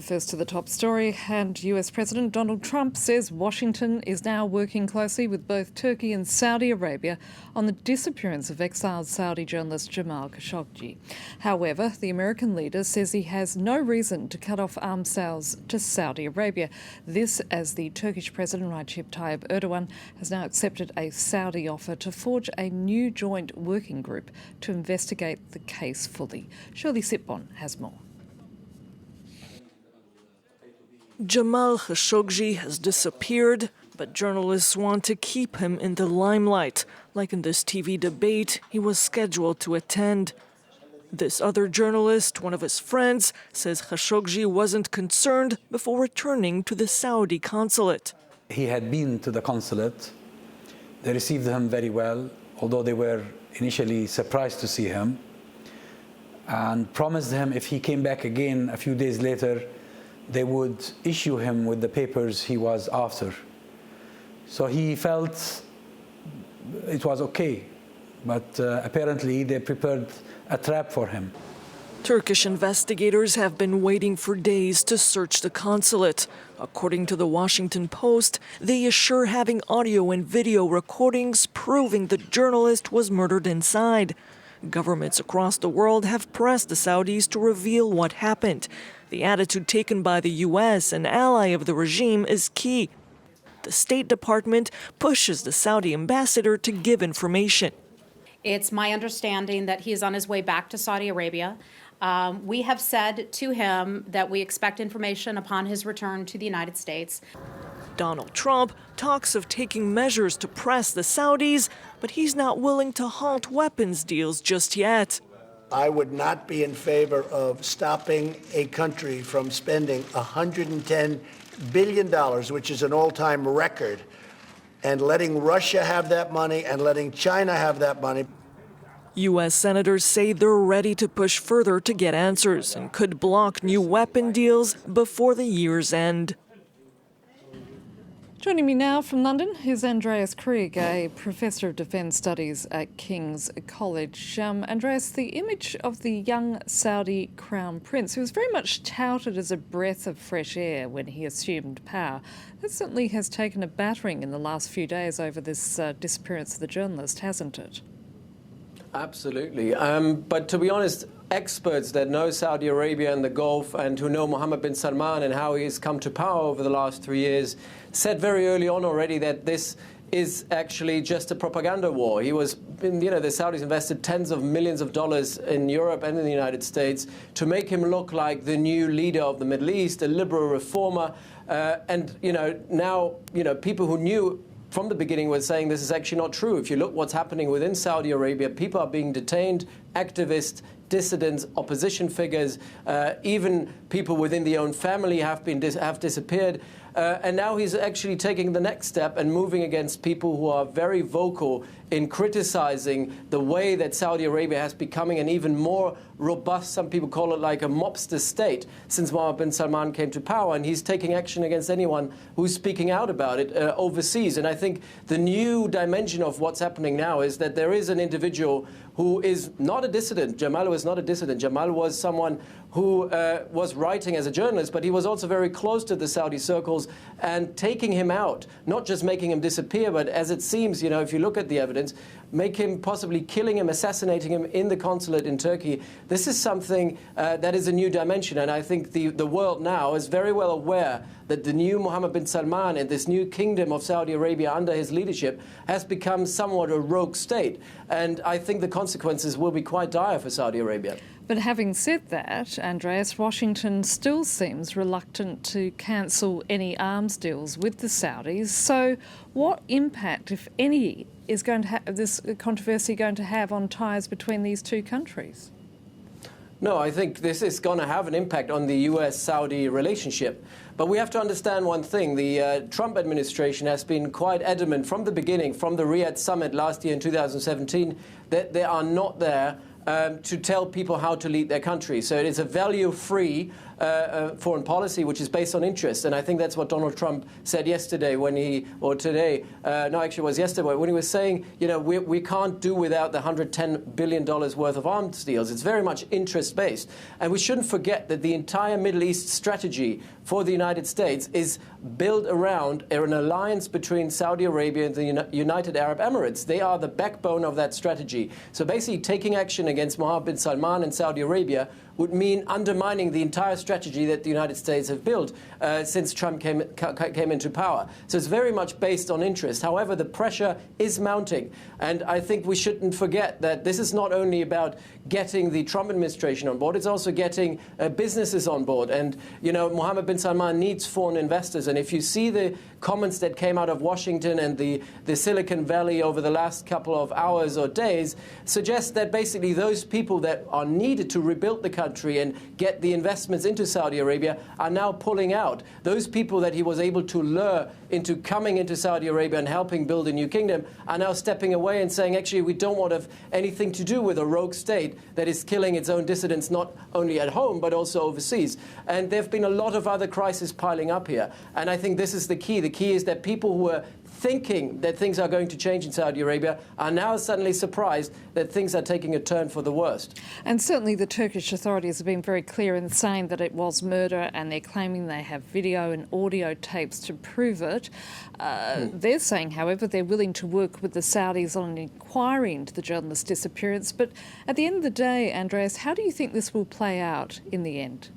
First to the top story, and US President Donald Trump says Washington is now working closely with both Turkey and Saudi Arabia on the disappearance of exiled Saudi journalist Jamal Khashoggi. However, the American leader says he has no reason to cut off arms sales to Saudi Arabia. This as the Turkish President Recep Tayyip Erdogan has now accepted a Saudi offer to forge a new joint working group to investigate the case fully. Shirley Sitbon has more. Jamal Khashoggi has disappeared, but journalists want to keep him in the limelight. Like in this TV debate he was scheduled to attend. This other journalist, one of his friends, says Khashoggi wasn't concerned before returning to the Saudi consulate. He had been to the consulate. They received him very well, although they were initially surprised to see him, and promised him if he came back again a few days later, they would issue him with the papers he was after. So he felt it was okay, but apparently they prepared a trap for him. Turkish investigators have been waiting for days to search the consulate. According to the Washington Post, they assure having audio and video recordings proving the journalist was murdered inside. Governments across the world have pressed the Saudis to reveal what happened. The attitude taken by the U.S., an ally of the regime, is key. The State Department pushes the Saudi ambassador to give information. It's my understanding that he is on his way back to Saudi Arabia. We have said to him that we expect information upon his return to the United States. Donald Trump talks of taking measures to press the Saudis, but he's not willing to halt weapons deals just yet. I would not be in favor of stopping a country from spending $110 billion, which is an all-time record, and letting Russia have that money and letting China have that money. U.S. senators say they're ready to push further to get answers and could block new weapon deals before the year's end. Joining me now from London is Andreas Krieg, a Professor of Defence Studies at King's College. Andreas, the image of the young Saudi Crown Prince, who was very much touted as a breath of fresh air when he assumed power, that certainly has taken a battering in the last few days over this disappearance of the journalist, hasn't it? Absolutely. But to be honest, experts that know Saudi Arabia and the Gulf and who know Mohammed bin Salman and how he's come to power over the last 3 years said very early on already that this is actually just a propaganda war. He was, the Saudis invested tens of millions of dollars in Europe and in the United States to make him look like the new leader of the Middle East, a liberal reformer. Now, people who knew from the beginning were saying this is actually not true. If you look what's happening within Saudi Arabia, people are being detained, activists, dissidents, opposition figures, even people within the own family have disappeared. And now he's actually taking the next step and moving against people who are very vocal in criticizing the way that Saudi Arabia has becoming an even more robust, some people call it like a mobster state, since Mohammed bin Salman came to power. And he's taking action against anyone who's speaking out about it overseas. And I think the new dimension of what's happening now is that there is an individual who is not a dissident. Jamal was not a dissident. Jamal was someone who was writing as a journalist, but he was also very close to the Saudi circles, and taking him out, not just making him disappear, but as it seems, if you look at the evidence, make him possibly killing him, assassinating him in the consulate in Turkey. This is something that is a new dimension, and I think the world now is very well aware that the new Mohammed bin Salman and this new kingdom of Saudi Arabia under his leadership has become somewhat a rogue state. And I think the consequences will be quite dire for Saudi Arabia. But having said that, Andreas, Washington still seems reluctant to cancel any arms deals with the Saudis. So what impact, if any, is going to have this controversy going to have on ties between these two countries? No, I think this is going to have an impact on the U.S.-Saudi relationship. But we have to understand one thing. The Trump administration has been quite adamant from the beginning, from the Riyadh summit last year in 2017, that they are not there to tell people how to lead their country. So it is a value-free foreign policy which is based on interest. And I think that's what Donald Trump said yesterday today, no, actually it was yesterday, when he was saying, you know, we can't do without the $110 billion worth of arms deals. It's very much interest-based. And we shouldn't forget that the entire Middle East strategy for the United States is built around an alliance between Saudi Arabia and the United Arab Emirates. They are the backbone of that strategy. So basically taking action against Mohammed bin Salman and Saudi Arabia would mean undermining the entire strategy that the United States have built since Trump came into power. So it's very much based on interest. However, the pressure is mounting. And I think we shouldn't forget that this is not only about getting the Trump administration on board, it's also getting businesses on board. And, you know, Mohammed bin Salman needs foreign investors. And if you see the comments that came out of Washington and the Silicon Valley over the last couple of hours or days, suggest that basically those people that are needed to rebuild the country and get the investments into Saudi Arabia are now pulling out. Those people that he was able to lure into coming into Saudi Arabia and helping build a new kingdom are now stepping away and saying, actually, we don't want to have anything to do with a rogue state that is killing its own dissidents, not only at home, but also overseas. And there have been a lot of other crises piling up here. And I think this is the key. The key is that people who are thinking that things are going to change in Saudi Arabia are now suddenly surprised that things are taking a turn for the worst. And certainly the Turkish authorities have been very clear in saying that it was murder, and they're claiming they have video and audio tapes to prove it. They're saying, however, they're willing to work with the Saudis on an inquiry into the journalist's disappearance. But at the end of the day, Andreas, how do you think this will play out in the end?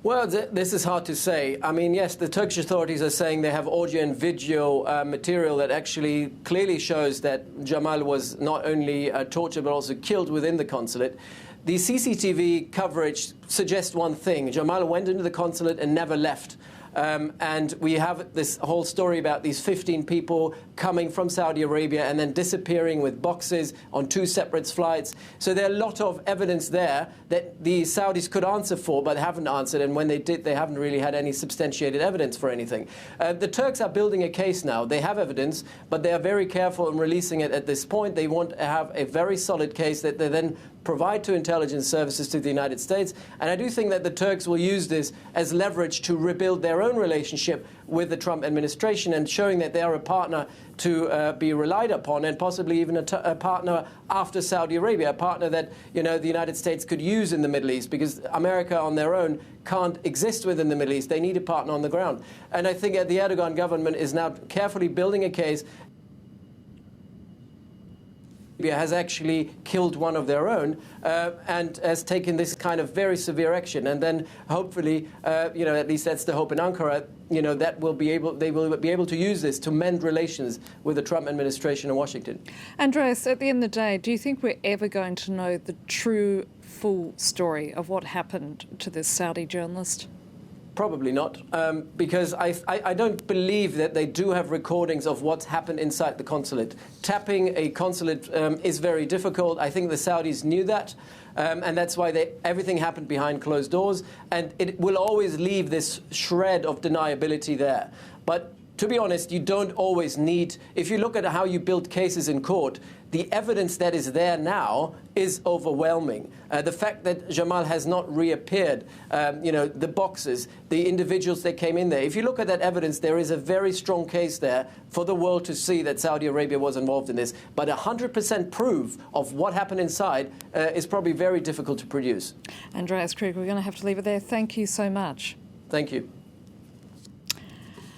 Well, this is hard to say. I mean, yes, the Turkish authorities are saying they have audio and video material that actually clearly shows that Jamal was not only tortured but also killed within the consulate. The CCTV coverage suggests one thing. Jamal went into the consulate and never left. And we have this whole story about these 15 people coming from Saudi Arabia and then disappearing with boxes on 2 separate flights. So there are a lot of evidence there that the Saudis could answer for, but haven't answered. And when they did, they haven't really had any substantiated evidence for anything. The Turks are building a case now. They have evidence, but they are very careful in releasing it at this point. They want to have a very solid case that they then provide to intelligence services to the United States. And I do think that the Turks will use this as leverage to rebuild their own relationship with the Trump administration and showing that they are a partner to be relied upon, and possibly even a partner after Saudi Arabia, a partner that, you know, the United States could use in the Middle East, because America on their own can't exist within the Middle East. They need a partner on the ground. And I think the Erdogan government is now carefully building a case has actually killed one of their own and has taken this kind of very severe action. And then hopefully, you know, at least that's the hope in Ankara, you know, that they will be able to use this to mend relations with the Trump administration in Washington. Andreas, at the end of the day, do you think we're ever going to know the true, full story of what happened to this Saudi journalist? Probably not, because I don't believe that they do have recordings of what's happened inside the consulate. Tapping a consulate is very difficult. I think the Saudis knew that, and that's why everything happened behind closed doors, and it will always leave this shred of deniability there. But to be honest, you don't always need, if you look at how you build cases in court, the evidence that is there now is overwhelming. The fact that Jamal has not reappeared, you know, the boxes, the individuals that came in there. If you look at that evidence, there is a very strong case there for the world to see that Saudi Arabia was involved in this. But 100% proof of what happened inside is probably very difficult to produce. Andreas, Krieg, we're going to have to leave it there. Thank you so much. Thank you.